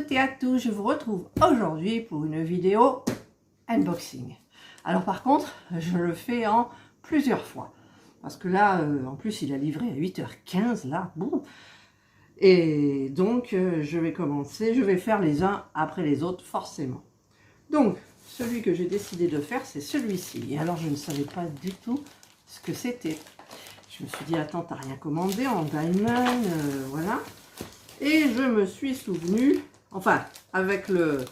toutes et à tous, je vous retrouve aujourd'hui pour une vidéo unboxing. Alors par contre, je le fais en plusieurs fois. Parce que là, en plus, il a livré à 8h15, là, boum. Et donc, je vais commencer, je vais faire les uns après les autres, forcément. Donc, celui que j'ai décidé de faire, c'est celui-ci. Et alors, je ne savais pas du tout ce que c'était. Je me suis dit, attends, t'as rien commandé en diamond, voilà. Et je me suis souvenu, enfin, avec le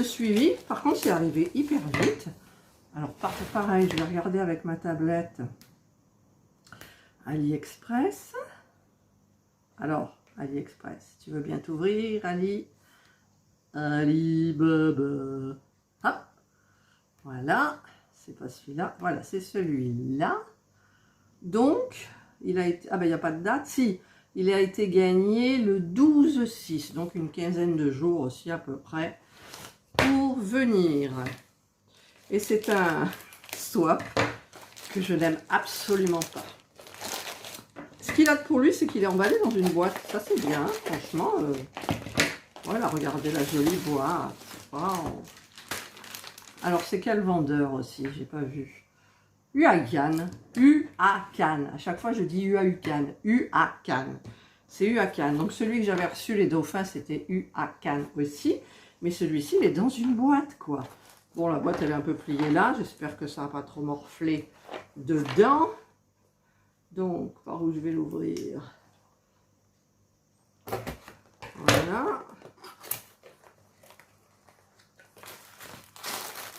suivi, par contre, c'est arrivé hyper vite. Alors, pareil, je vais regarder avec ma tablette AliExpress. Alors, AliExpress, tu veux bien t'ouvrir, Ali? Alibaba. Hop, voilà, c'est pas celui-là, voilà, c'est celui-là. Donc, il a été, ah ben, il n'y a pas de date, si, il a été gagné le 12/6, donc une quinzaine de jours aussi à peu près, pour venir. Et c'est un swap que je n'aime absolument pas. Ce qu'il a pour lui, c'est qu'il est emballé dans une boîte. Ça, c'est bien, hein, franchement. Voilà, regardez la jolie boîte. Wow. Alors, c'est quel vendeur aussi? J'ai pas vu. UA-Can. UA-Can. À chaque fois, je dis UA-Can. UA-Can. C'est UA-Can. Donc, celui que j'avais reçu, les dauphins, c'était UA-Can aussi. Mais celui-ci, il est dans une boîte, quoi. Bon, la boîte, elle est un peu pliée là. J'espère que ça n'a pas trop morflé dedans. Donc, par où je vais l'ouvrir? Voilà.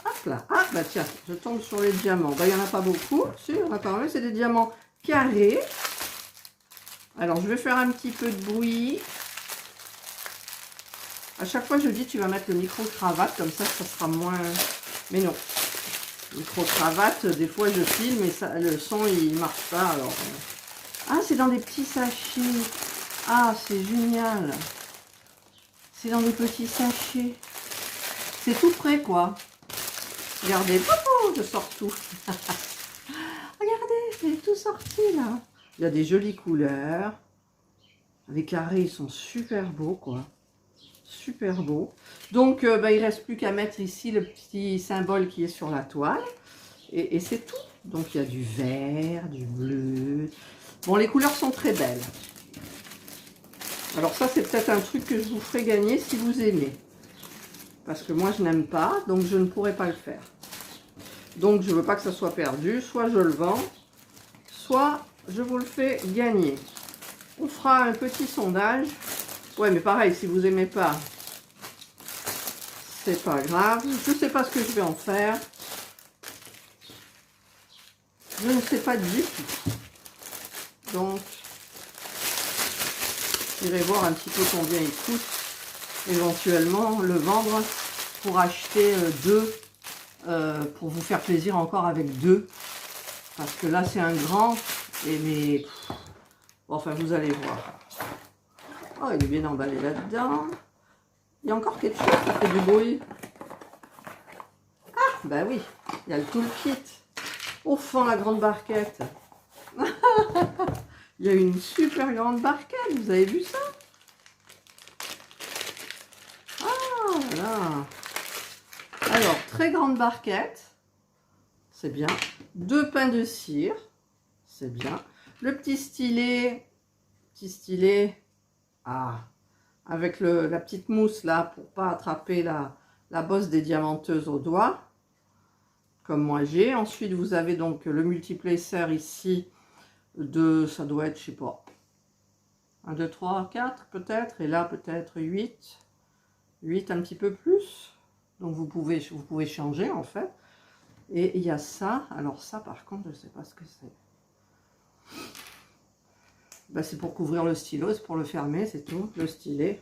Hop là. Ah, bah tiens, je tombe sur les diamants. Bah, il n'y en a pas beaucoup. Si, il y en a quand même. C'est des diamants carrés. Alors, je vais faire un petit peu de bruit. À chaque fois, je dis, tu vas mettre le micro-cravate. Comme ça sera moins... Mais non. Micro-cravate, des fois, je filme et ça, le son, il ne marche pas. Alors... Ah, c'est dans des petits sachets. Ah, c'est génial. C'est dans des petits sachets. C'est tout prêt, quoi. Regardez, oh, je sors tout. Regardez, c'est tout sorti, là. Il y a des jolies couleurs. Les carrés, ils sont super beaux, quoi. Super beaux. Donc, bah, il ne reste plus qu'à mettre ici le petit symbole qui est sur la toile. Et c'est tout. Donc, il y a du vert, du bleu. Bon, les couleurs sont très belles. Alors ça, c'est peut-être un truc que je vous ferai gagner si vous aimez. Parce que moi, je n'aime pas, donc je ne pourrai pas le faire. Donc, je ne veux pas que ça soit perdu. Soit je le vends, soit je vous le fais gagner. On fera un petit sondage. Ouais, mais pareil, si vous n'aimez pas, c'est pas grave. Je ne sais pas ce que je vais en faire. Je ne sais pas du tout. Donc, j'irai voir un petit peu combien il coûte. Éventuellement, le vendre pour acheter deux. Pour vous faire plaisir encore avec deux. Parce que là, c'est un grand. Et mais... Bon, enfin, vous allez voir. Oh, il est bien emballé là-dedans. Il y a encore quelque chose qui fait du bruit. Ah, bah oui. Il y a le toolkit. Au fond, la grande barquette. Il y a une super grande barquette. Vous avez vu ça? Ah, voilà. Alors, très grande barquette. C'est bien. 2 pains de cire. C'est bien. Le petit stylet. Ah, avec la petite mousse là, pour pas attraper la bosse des diamanteuses au doigt. Comme moi j'ai. Ensuite, vous avez donc le multiplaceur ici. Ça doit être, je sais pas, 1, 2, 3, 4 peut-être. Et là, peut-être 8. 8 un petit peu plus. Donc, vous pouvez changer en fait. Et il y a ça. Alors ça, par contre, je ne sais pas ce que c'est. Ben, c'est pour couvrir le stylo, c'est pour le fermer, c'est tout. Le stylet,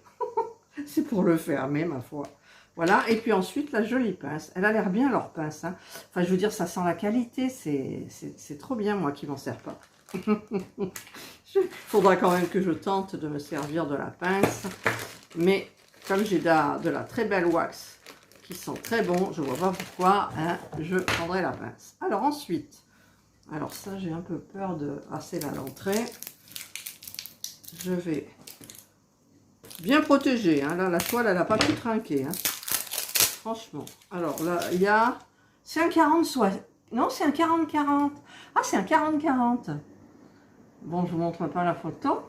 c'est pour le fermer, ma foi. Voilà. Et puis ensuite, la jolie pince. Elle a l'air bien, leur pince. Hein. Enfin, je veux dire, ça sent la qualité. C'est trop bien, moi, qui m'en sers pas. Il faudra quand même que je tente de me servir de la pince. Mais comme j'ai de la très belle wax qui sent très bon, je vois pas pourquoi hein, je prendrai la pince. Alors ensuite, alors ça j'ai un peu peur de... Ah c'est là l'entrée. Je vais bien protégé. Hein. Là, la toile, elle n'a pas pu trinquer. Hein. Franchement. Alors là, il y a... C'est un 40 soit... Non, c'est un 40-40. Ah, c'est un 40-40. Bon, je vous montre pas la photo.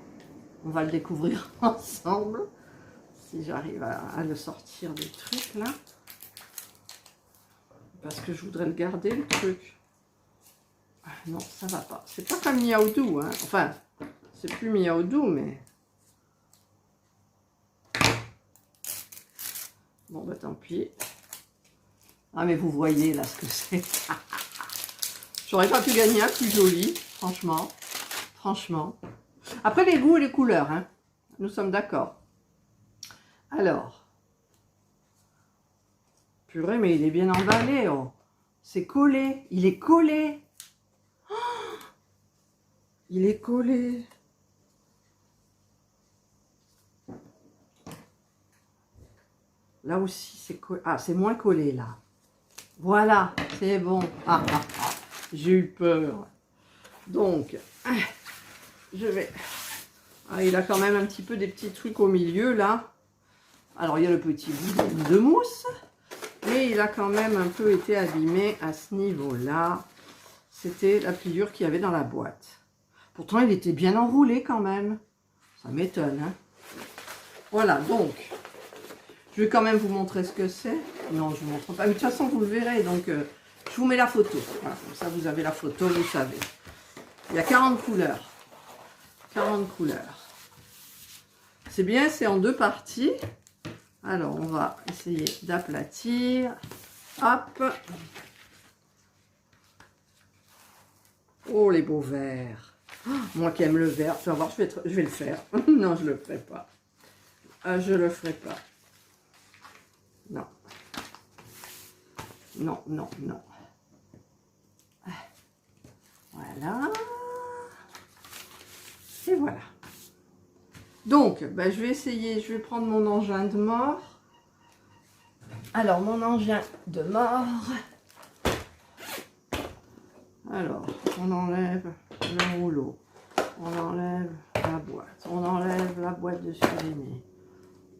On va le découvrir ensemble. Si j'arrive à le sortir du truc, là. Parce que je voudrais le garder, le truc. Ah, non, ça va pas. C'est pas comme Miaoudou, hein. Enfin, c'est plus Miaoudou, mais... Bon, bah tant pis. Ah, mais vous voyez, là, ce que c'est. J'aurais pas pu gagner un plus joli, franchement. Franchement. Après, les goûts et les couleurs, hein. Nous sommes d'accord. Alors. Purée, mais il est bien emballé, oh. C'est collé. Il est collé. Oh, il est collé. Là aussi, c'est collé. Ah, c'est moins collé, là. Voilà, c'est bon. Ah, ah, ah. J'ai eu peur. Donc, je vais... Ah, il a quand même un petit peu des petits trucs au milieu, là. Alors, il y a le petit bout de mousse. Mais il a quand même un peu été abîmé à ce niveau-là. C'était la pliure qu'il y avait dans la boîte. Pourtant, il était bien enroulé quand même. Ça m'étonne, hein. Voilà, donc... Je vais quand même vous montrer ce que c'est. Non, je ne vous montre pas. Mais de toute façon, vous le verrez. Donc, je vous mets la photo. Voilà, comme ça, vous avez la photo, vous savez. Il y a 40 couleurs. 40 couleurs. C'est bien, c'est en 2 parties. Alors, on va essayer d'aplatir. Hop. Oh, les beaux verts. Oh, moi qui aime le vert. Tu vas voir, je vais le faire. Non, je ne le ferai pas. Ah, je ne le ferai pas. Non. Non, non, non. Voilà. Et voilà. Donc, ben, je vais essayer, je vais prendre mon engin de mort. Alors, mon engin de mort. Alors, on enlève le rouleau. On enlève la boîte. On enlève la boîte de surligné.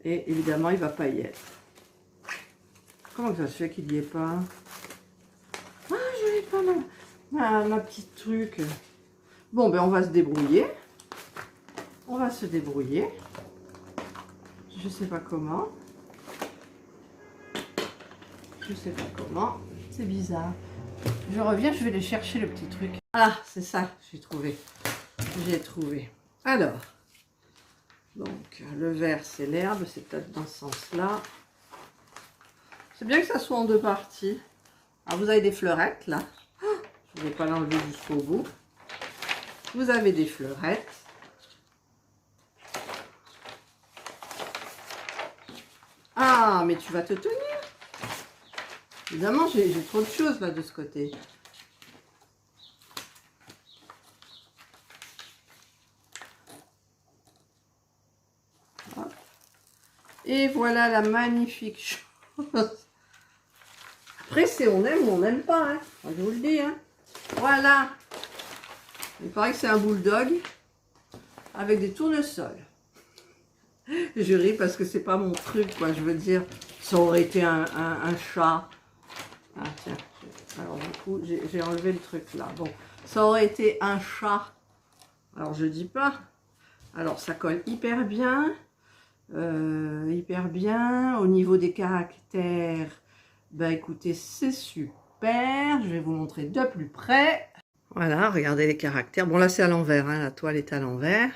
Et évidemment, il ne va pas y être. Comment que ça se fait qu'il n'y ait pas? Ah, je n'ai pas ma petite truc. Bon, ben on va se débrouiller. On va se débrouiller. Je sais pas comment. Je sais pas comment. C'est bizarre. Je reviens, je vais aller chercher le petit truc. Ah, c'est ça, j'ai trouvé. J'ai trouvé. Alors, donc, le vert, c'est l'herbe. C'est peut-être dans ce sens-là. C'est bien que ça soit en 2 parties. Alors, vous avez des fleurettes, là. Je ne vais pas l'enlever jusqu'au bout. Vous avez des fleurettes. Ah, mais tu vas te tenir. Évidemment, j'ai trop de choses, là, de ce côté. Hop. Et voilà la magnifique chose. Après, c'est on aime ou on n'aime pas, hein. Je vous le dis, hein. Voilà. Il paraît que c'est un bulldog avec des tournesols. Je ris parce que c'est pas mon truc, quoi. Je veux dire, ça aurait été un chat. Ah, tiens. Alors, du coup, j'ai enlevé le truc là. Bon, ça aurait été un chat. Alors, je dis pas. Alors, ça colle hyper bien. Hyper bien. Au niveau des caractères, bah écoutez, c'est super. Je vais vous montrer de plus près. Voilà, regardez les caractères. Bon, là, c'est à l'envers, hein, la toile est à l'envers.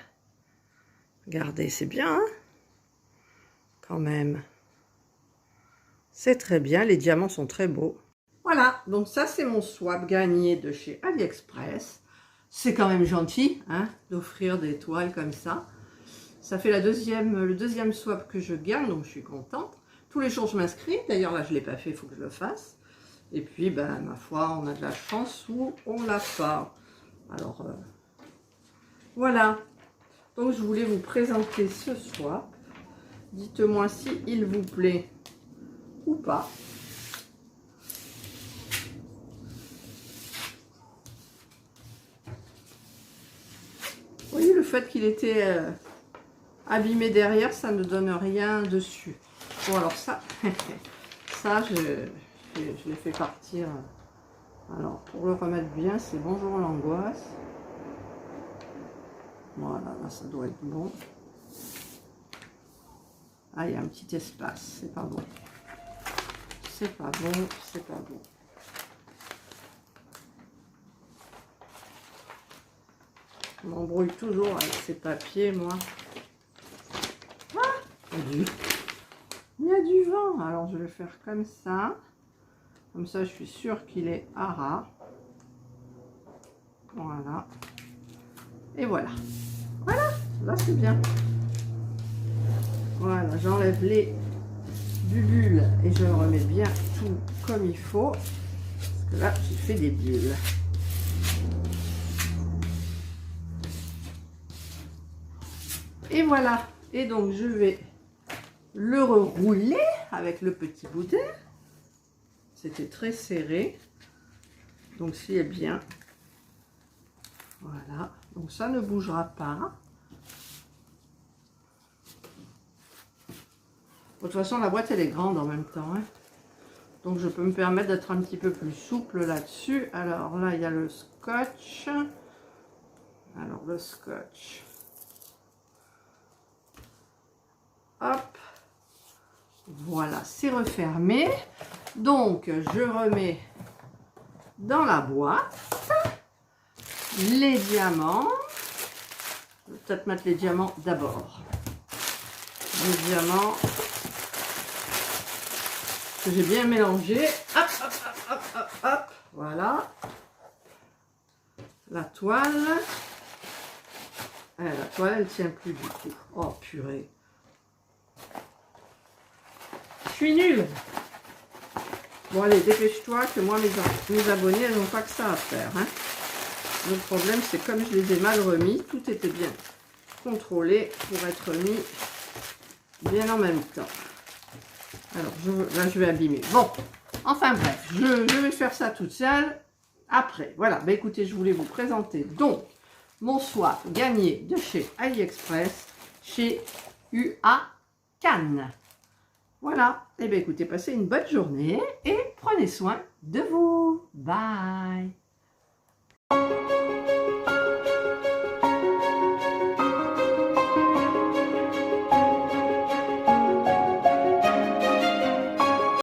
Regardez, c'est bien, hein, quand même. C'est très bien, les diamants sont très beaux. Voilà, donc ça, c'est mon swap gagné de chez AliExpress. C'est quand même gentil, hein, d'offrir des toiles comme ça. Ça fait le deuxième swap que je gagne, donc je suis contente. Tous les jours, je m'inscris. D'ailleurs, là, je ne l'ai pas fait, il faut que je le fasse. Et puis, ben, ma foi, on a de la chance ou on l'a pas. Alors, voilà. Donc, je voulais vous présenter ce swap. Dites-moi si il vous plaît ou pas. Vous voyez le fait qu'il était abîmé derrière, ça ne donne rien dessus. Bon, alors ça, ça, je l'ai fait partir. Alors, pour le remettre bien, c'est bonjour l'angoisse. Voilà, là, ça doit être bon. Ah, il y a un petit espace, c'est pas bon. C'est pas bon, c'est pas bon. Je m'embrouille toujours avec ces papiers, moi. Ah, il y a du vent. Alors, je vais faire comme ça. Comme ça, je suis sûre qu'il est à ras. Voilà. Et voilà. Voilà, là, c'est bien. Voilà, j'enlève les bulles et je remets bien tout comme il faut. Parce que là, j'ai fait des bulles. Et voilà. Et donc, je vais le rerouler avec le petit boudin. C'était très serré. Donc, c'est bien. Voilà. Donc, ça ne bougera pas. De toute façon, la boîte, elle est grande en même temps. Hein. Donc, je peux me permettre d'être un petit peu plus souple là-dessus. Alors, là, il y a le scotch. Alors, le scotch. Hop. Voilà, c'est refermé. Donc, je remets dans la boîte les diamants. Je vais peut-être mettre les diamants d'abord. Les diamants que j'ai bien mélangé. Hop, hop, hop, hop, hop, hop. Voilà. La toile. La toile, elle tient plus du tout. Oh, purée. Je suis nulle. Bon, allez, dépêche-toi, que moi, mes abonnés, elles n'ont pas que ça à faire. Hein. Le problème, c'est comme je les ai mal remis, tout était bien contrôlé pour être mis bien en même temps. Alors, là, je vais abîmer. Bon, enfin bref, je vais faire ça toute seule après. Voilà, bah, écoutez, je voulais vous présenter donc mon swap gagné de chez AliExpress, chez UA Cannes. Voilà, et bien écoutez, passez une bonne journée et prenez soin de vous. Bye!